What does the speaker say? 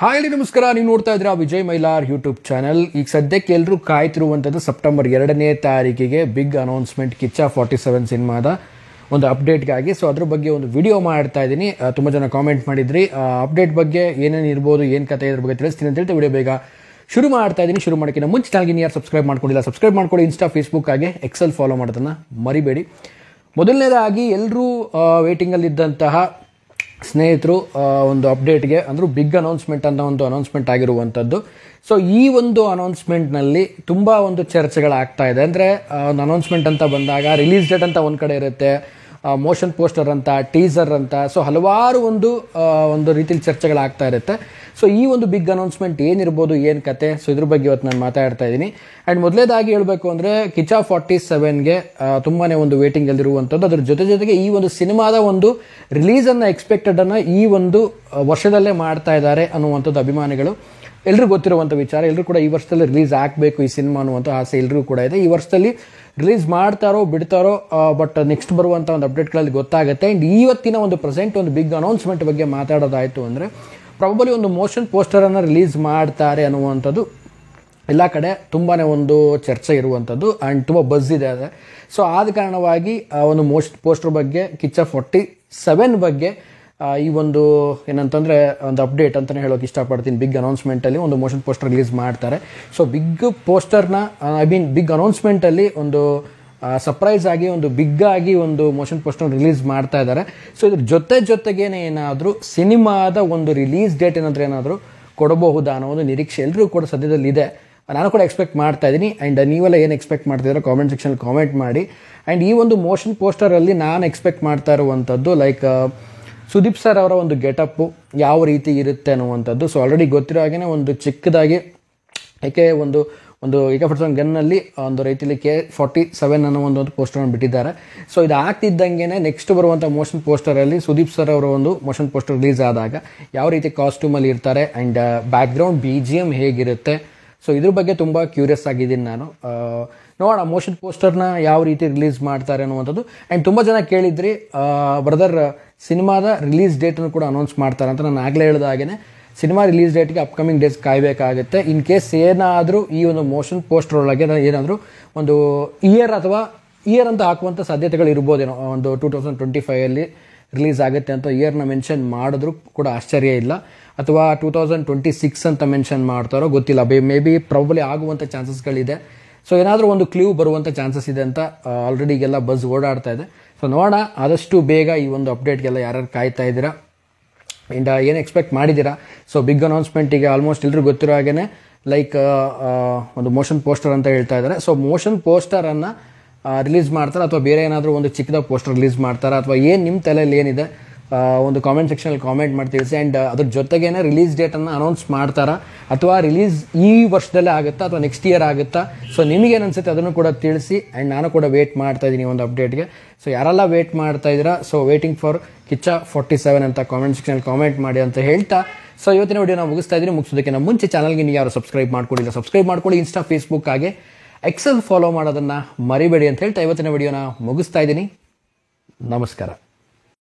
Hi ನಮಸ್ಕಾರ, ನೀವು ನೋಡ್ತಾ ಇದ್ದೀರಾ ವಿಜಯ್ ಮೈಲಾರ್ ಯೂಟ್ಯೂಬ್ ಚಾನಲ್. ಈಗ ಸದ್ಯಕ್ಕೆ ಎಲ್ಲರೂ ಕಾಯ್ತಿರುವಂಥದ್ದು ಸೆಪ್ಟೆಂಬರ್ 2ನೇ ತಾರೀಕಿಗೆ ಬಿಗ್ ಅನೌನ್ಸ್ಮೆಂಟ್ ಕಿಚ್ಚ 47 ಸಿನಿಮಾದ ಒಂದು ಅಪ್ಡೇಟ್ಗಾಗಿ. ಸೊ ಅದ್ರ ಬಗ್ಗೆ ಒಂದು ವಿಡಿಯೋ ಮಾಡ್ತಾ ಇದ್ದೀನಿ. ತುಂಬ ಜನ ಕಾಮೆಂಟ್ ಮಾಡಿದ್ರಿ ಅಪ್ಡೇಟ್ ಬಗ್ಗೆ ಏನೇನು ಇರ್ಬೋದು, ಏನು ಕತೆ, ಇದ್ರ ಬಗ್ಗೆ ತಿಳಿಸ್ತೀನಿ ಅಂತ ಹೇಳ್ತಾ ವಿಡಿಯೋ ಬೇಗ ಶುರು ಮಾಡ್ತಾ ಇದ್ದೀನಿ. ಶುರು ಮಾಡೋಕ್ಕಿಂತ ಮುಂಚೆ ಚಾನಲ್ಗೆ ಯಾರು ಸಬ್ಸ್ಕ್ರೈಬ್ ಮಾಡ್ಕೊಂಡಿಲ್ಲ ಸಬ್ಸ್ಕ್ರೈಬ್ ಮಾಡ್ಕೊಳ್ಳಿ. ಇನ್ಸ್ಟಾ, ಫೇಸ್ಬುಕ್ ಹಾಗೆ ಎಕ್ಸೆಲ್ ಫಾಲೋ ಮಾಡೋದನ್ನು ಮರಿಬೇಡಿ. ಮೊದಲನೇದಾಗಿ ಎಲ್ಲರೂ ವೇಟಿಂಗಲ್ಲಿದ್ದಂತಹ ಸ್ನೇಹಿತರು ಒಂದು ಅಪ್ಡೇಟ್ಗೆ ಅಂದರೂ ಬಿಗ್ ಅನೌನ್ಸ್ಮೆಂಟ್ ಅಂತ ಒಂದು ಅನೌನ್ಸ್ಮೆಂಟ್ ಆಗಿರುವಂಥದ್ದು. ಸೊ ಈ ಒಂದು ಅನೌನ್ಸ್ಮೆಂಟ್ನಲ್ಲಿ ತುಂಬ ಒಂದು ಚರ್ಚೆಗಳಾಗ್ತಾ ಇದೆ. ಅಂದರೆ ಒಂದು ಅನೌನ್ಸ್ಮೆಂಟ್ ಅಂತ ಬಂದಾಗ ರಿಲೀಸ್ ಡೇಟ್ ಅಂತ ಒಂದು ಕಡೆ ಇರುತ್ತೆ, ಮೋಷನ್ ಪೋಸ್ಟರ್ ಅಂತ, ಟೀಸರ್ ಅಂತ, ಸೊ ಹಲವಾರು ಒಂದು ರೀತಿಲಿ ಚರ್ಚೆಗಳಾಗ್ತಾ ಇರುತ್ತೆ. ಸೊ ಈ ಒಂದು ಬಿಗ್ ಅನೌನ್ಸ್ಮೆಂಟ್ ಏನಿರ್ಬೋದು, ಏನು ಕತೆ, ಸೊ ಇದ್ರ ಬಗ್ಗೆ ಇವತ್ತು ನಾನು ಮಾತಾಡ್ತಾ ಇದ್ದೀನಿ. ಆ್ಯಂಡ್ ಮೊದಲೇದಾಗಿ ಹೇಳಬೇಕು ಅಂದರೆ ಕಿಚ್ಚ 47ಗೆ ತುಂಬಾ ಒಂದು ವೇಟಿಂಗಲ್ಲಿರುವಂಥದ್ದು. ಅದ್ರ ಜೊತೆಗೆ ಈ ಒಂದು ಸಿನಿಮಾದ ಒಂದು ರಿಲೀಸನ್ನು ಎಕ್ಸ್ಪೆಕ್ಟೆಡನ್ನು ಈ ಒಂದು ವರ್ಷದಲ್ಲೇ ಮಾಡ್ತಾ ಇದ್ದಾರೆ ಅನ್ನುವಂಥದ್ದು ಅಭಿಮಾನಿಗಳು ಎಲ್ರಿಗೂ ಗೊತ್ತಿರುವಂಥ ವಿಚಾರ. ಎಲ್ಲರೂ ಕೂಡ ಈ ವರ್ಷದಲ್ಲಿ ರಿಲೀಸ್ ಆಗಬೇಕು ಈ ಸಿನಿಮಾ ಅನ್ನುವಂಥ ಆಸೆ ಎಲ್ರಿಗೂ ಕೂಡ ಇದೆ. ಈ ವರ್ಷದಲ್ಲಿ ರಿಲೀಸ್ ಮಾಡ್ತಾರೋ ಬಿಡ್ತಾರೋ, ಬಟ್ ನೆಕ್ಸ್ಟ್ ಬರುವಂಥ ಒಂದು ಅಪ್ಡೇಟ್ಗಳಲ್ಲಿ ಗೊತ್ತಾಗುತ್ತೆ. ಆ್ಯಂಡ್ ಇವತ್ತಿನ ಒಂದು ಪ್ರೆಸೆಂಟ್ ಒಂದು ಬಿಗ್ ಅನೌನ್ಸ್ಮೆಂಟ್ ಬಗ್ಗೆ ಮಾತಾಡೋದಾಯಿತು ಅಂದರೆ ಪ್ರಾಬಬಲಿ ಒಂದು ಮೋಷನ್ ಪೋಸ್ಟರನ್ನು ರಿಲೀಸ್ ಮಾಡ್ತಾರೆ ಅನ್ನುವಂಥದ್ದು ಎಲ್ಲ ಕಡೆ ತುಂಬಾ ಒಂದು ಚರ್ಚೆ ಇರುವಂಥದ್ದು ಆ್ಯಂಡ್ ತುಂಬ ಬಸ್ ಇದೆ ಅದೇ. ಸೊ ಆದ ಕಾರಣವಾಗಿ ಒಂದು ಮೋಷನ್ ಪೋಸ್ಟರ್ ಬಗ್ಗೆ, ಕಿಚ್ಚ 47 ಬಗ್ಗೆ ಈ ಒಂದು ಏನಂತಂದರೆ ಒಂದು ಅಪ್ಡೇಟ್ ಅಂತಲೇ ಹೇಳೋಕೆ ಇಷ್ಟಪಡ್ತೀನಿ. ಬಿಗ್ ಅನೌನ್ಸ್ಮೆಂಟಲ್ಲಿ ಒಂದು ಮೋಷನ್ ಪೋಸ್ಟರ್ ರಿಲೀಸ್ ಮಾಡ್ತಾರೆ. ಸೊ ಬಿಗ್ ಪೋಸ್ಟರ್ನ ಬಿಗ್ ಅನೌನ್ಸ್ಮೆಂಟಲ್ಲಿ ಒಂದು ಸರ್ಪ್ರೈಸ್ ಆಗಿ ಒಂದು ಬಿಗ್ ಆಗಿ ಒಂದು ಮೋಷನ್ ಪೋಸ್ಟರ್ ರಿಲೀಸ್ ಮಾಡ್ತಾ ಇದ್ದಾರೆ. ಸೊ ಇದ್ರ ಜೊತೆಗೇನೆ ಏನಾದರೂ ಸಿನಿಮಾದ ಒಂದು ರಿಲೀಸ್ ಡೇಟ್ ಏನಾದರೂ ಕೊಡಬಹುದಾ ಅನ್ನೋ ಒಂದು ನಿರೀಕ್ಷೆ ಎಲ್ಲರೂ ಕೂಡ ಸದ್ಯದಲ್ಲಿ ಇದೆ. ನಾನು ಕೂಡ ಎಕ್ಸ್ಪೆಕ್ಟ್ ಮಾಡ್ತಾ ಇದ್ದೀನಿ. ಆ್ಯಂಡ್ ನೀವೆಲ್ಲ ಏನು ಎಕ್ಸ್ಪೆಕ್ಟ್ ಮಾಡ್ತಿದ್ದೀರೋ ಕಾಮೆಂಟ್ ಸೆಕ್ಷನಲ್ಲಿ ಕಾಮೆಂಟ್ ಮಾಡಿ. ಆ್ಯಂಡ್ ಈ ಒಂದು ಮೋಷನ್ ಪೋಸ್ಟರಲ್ಲಿ ನಾನು ಎಕ್ಸ್ಪೆಕ್ಟ್ ಮಾಡ್ತಾ ಇರುವಂಥದ್ದು ಲೈಕ್ ಸುದೀಪ್ ಸರ್ ಅವರ ಒಂದು ಗೆಟಪ್ಪು ಯಾವ ರೀತಿ ಇರುತ್ತೆ ಅನ್ನುವಂಥದ್ದು. ಸೊ ಆಲ್ರೆಡಿ ಗೊತ್ತಿರೋ ಹಾಗೆ ಒಂದು ಚಿಕ್ಕದಾಗಿ AK 47 ಗನ್ನಲ್ಲಿ ಒಂದು ರೀತಿಯಲ್ಲಿ K47 ಅನ್ನೋ ಒಂದು ಪೋಸ್ಟರನ್ನು ಬಿಟ್ಟಿದ್ದಾರೆ. ಸೊ ಇದು ಆಗ್ತಿದ್ದಂಗೆ ನೆಕ್ಸ್ಟ್ ಬರುವಂಥ ಮೋಷನ್ ಪೋಸ್ಟರಲ್ಲಿ ಸುದೀಪ್ ಸರ್ ಅವರ ಒಂದು ಮೋಷನ್ ಪೋಸ್ಟರ್ ರಿಲೀಸ್ ಆದಾಗ ಯಾವ ರೀತಿ ಕಾಸ್ಟ್ಯೂಮಲ್ಲಿ ಇರ್ತಾರೆ ಆ್ಯಂಡ್ ಬ್ಯಾಕ್ಗ್ರೌಂಡ್ BGM ಹೇಗಿರುತ್ತೆ, ಸೊ ಇದ್ರ ಬಗ್ಗೆ ತುಂಬ ಕ್ಯೂರಿಯಸ್ ಆಗಿದ್ದೀನಿ ನಾನು. ನೋಡೋಣ ಮೋಷನ್ ಪೋಸ್ಟರ್ನ ಯಾವ ರೀತಿ ರಿಲೀಸ್ ಮಾಡ್ತಾರೆ ಅನ್ನುವಂಥದ್ದು. ಆ್ಯಂಡ್ ತುಂಬ ಜನ ಕೇಳಿದ್ರಿ ಬ್ರದರ್ ಸಿನಿಮಾದ ರಿಲೀಸ್ ಡೇಟನ್ನು ಕೂಡ ಅನೌನ್ಸ್ ಮಾಡ್ತಾರೆ ಅಂತ. ನಾನು ಆಗಲೇ ಹೇಳಿದ ಹಾಗೆ ಸಿನಿಮಾ ರಿಲೀಸ್ ಡೇಟ್ಗೆ ಅಪ್ಕಮಿಂಗ್ ಡೇಸ್ ಕಾಯಬೇಕಾಗುತ್ತೆ. ಇನ್ ಕೇಸ್ ಏನಾದರೂ ಈ ಒಂದು ಮೋಷನ್ ಪೋಸ್ಟರ್ ಒಳಗೆ ಏನಾದರೂ ಒಂದು ಇಯರ್ ಅಂತ ಹಾಕುವಂಥ ಸಾಧ್ಯತೆಗಳು ಇರ್ಬೋದೇನೋ. ಒಂದು 2025 ರಿಲೀಸ್ ಆಗುತ್ತೆ ಅಂತ ಇಯರ್ನ ಮೆನ್ಷನ್ ಮಾಡಿದ್ರು ಕೂಡ ಆಶ್ಚರ್ಯ ಇಲ್ಲ. ಅಥವಾ 2026 ಅಂತ ಮೆನ್ಷನ್ ಮಾಡ್ತಾರೋ ಗೊತ್ತಿಲ್ಲ. ಮೇ ಬಿ ಪ್ರಾಬಬಲಿ ಆಗುವಂಥ ಚಾನ್ಸಸ್ಗಳಿದೆ. ಸೊ ಏನಾದರೂ ಒಂದು ಕ್ಲೂ ಬರುವಂಥ ಚಾನ್ಸಸ್ ಇದೆ ಅಂತ ಆಲ್ರೆಡಿ ಈಗೆಲ್ಲ ಬಸ್ ಓಡಾಡ್ತಾ ಇದೆ. ಸೊ ನೋಡೋಣ ಆದಷ್ಟು ಬೇಗ ಈ ಒಂದು ಅಪ್ಡೇಟ್ಗೆಲ್ಲ ಯಾರ್ಯಾರು ಕಾಯ್ತಾ ಇದ್ದೀರಾ ಆ್ಯಂಡ್ ಏನು ಎಕ್ಸ್ಪೆಕ್ಟ್ ಮಾಡಿದ್ದೀರಾ. ಸೊ ಬಿಗ್ ಅನೌನ್ಸ್ಮೆಂಟಿಗೆ ಆಲ್ಮೋಸ್ಟ್ ಎಲ್ಲರೂ ಗೊತ್ತಿರೋ ಹಾಗೇ ಲೈಕ್ ಒಂದು ಮೋಷನ್ ಪೋಸ್ಟರ್ ಅಂತ ಹೇಳ್ತಾ ಇದ್ದಾರೆ. ಸೊ ಮೋಷನ್ ಪೋಸ್ಟರನ್ನು ರಿಲೀಸ್ ಮಾಡ್ತಾರೆ ಅಥವಾ ಬೇರೆ ಏನಾದರೂ ಒಂದು ಚಿಕ್ಕದ ಪೋಸ್ಟರ್ ರಿಲೀಸ್ ಮಾಡ್ತಾರೆ ಅಥವಾ ಏನು ನಿಮ್ಮ ತಲೆಯಲ್ಲಿ ಏನಿದೆ ಒಂದು ಕಾಮೆಂಟ್ ಸೆಕ್ಷನಲ್ಲಿ ಕಾಮೆಂಟ್ ಮಾಡಿ ತಿಳಿಸಿ. ಆ್ಯಂಡ್ ಅದ್ರ ಜೊತೆಗೇನೆ ರಿಲೀಸ್ ಡೇಟನ್ನು ಅನೌನ್ಸ್ ಮಾಡ್ತಾರಾ ಅಥವಾ ರಿಲೀಸ್ ಈ ವರ್ಷದಲ್ಲೇ ಆಗುತ್ತಾ ಅಥವಾ ನೆಕ್ಸ್ಟ್ ಇಯರ್ ಆಗುತ್ತಾ, ಸೊ ನಿಮಗೇನು ಅನಿಸುತ್ತೆ ಅದನ್ನು ಕೂಡ ತಿಳಿಸಿ. ಆ್ಯಂಡ್ ನಾನು ಕೂಡ ವೇಟ್ ಮಾಡ್ತಾ ಇದ್ದೀನಿ ಒಂದು ಅಪ್ಡೇಟ್ಗೆ. ಸೊ ಯಾರೆಲ್ಲ ವೇಟ್ ಮಾಡ್ತಾ ಇದ್ದೀರಾ, ಸೊ ವೇಟಿಂಗ್ ಫಾರ್ ಕಿಚ್ಚ 47 ಅಂತ ಕಾಮೆಂಟ್ ಸೆಕ್ಷನಲ್ಲಿ ಕಾಮೆಂಟ್ ಮಾಡಿ ಅಂತ ಹೇಳ್ತಾ ಸೊ ಇವತ್ತಿನ ವಿಡಿಯೋನ ಮುಗಿಸ್ತಾ ಇದ್ದೀನಿ. ಮುಗಿಸೋದಕ್ಕೆ ಮುಂಚೆ ಚಾನಲ್ಗೆ ನೀವು ಯಾರು ಸಬ್ಸ್ಕ್ರೈಬ್ ಮಾಡ್ಕೊಂಡಿಲ್ಲ ಸಬ್ಸ್ಕ್ರೈಬ್ ಮಾಡ್ಕೊಳ್ಳಿ. ಇನ್ಸ್ಟಾ, ಫೇಸ್ಬುಕ್ ಹಾಗೆ ಎಕ್ಸೆಲ್ ಫಾಲೋ ಮಾಡೋದನ್ನು ಮರಿಬೇಡಿ ಅಂತ ಹೇಳ್ತಾ ಇವತ್ತಿನ ವಿಡಿಯೋನ ಮುಗಿಸ್ತಾ ಇದ್ದೀನಿ. ನಮಸ್ಕಾರ.